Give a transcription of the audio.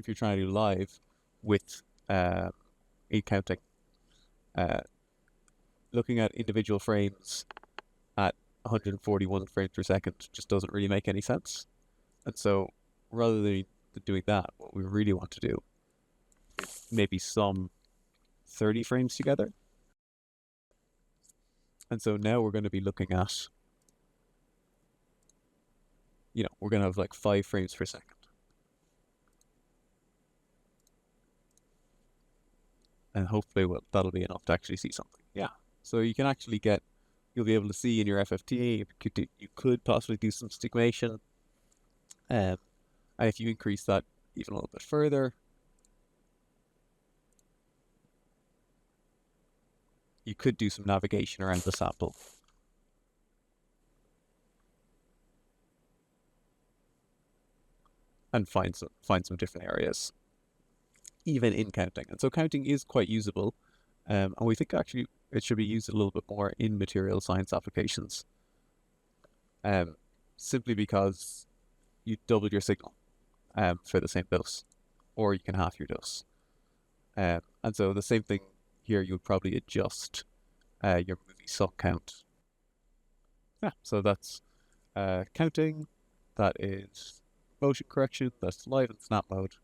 if you're trying to do live with counting, uh, looking at individual frames at 141 frames per second just doesn't really make any sense. And so rather than doing that, what we really want to do is maybe sum 30 frames together. And so now we're going to be looking at, we're going to have like 5 frames per second. And hopefully that'll be enough to actually see something. Yeah. So you can actually you'll be able to see in your FFT, you could possibly do some stigmation. And if you increase that even a little bit further, you could do some navigation around the sample. And find some different areas, even in counting. And so counting is quite usable, and we think actually it should be used a little bit more in material science applications, simply because you double your signal for the same dose, or you can half your dose. And so the same thing here, you would probably adjust your movie sub count. Yeah, so that's counting, that is motion correction, that's live and snap mode.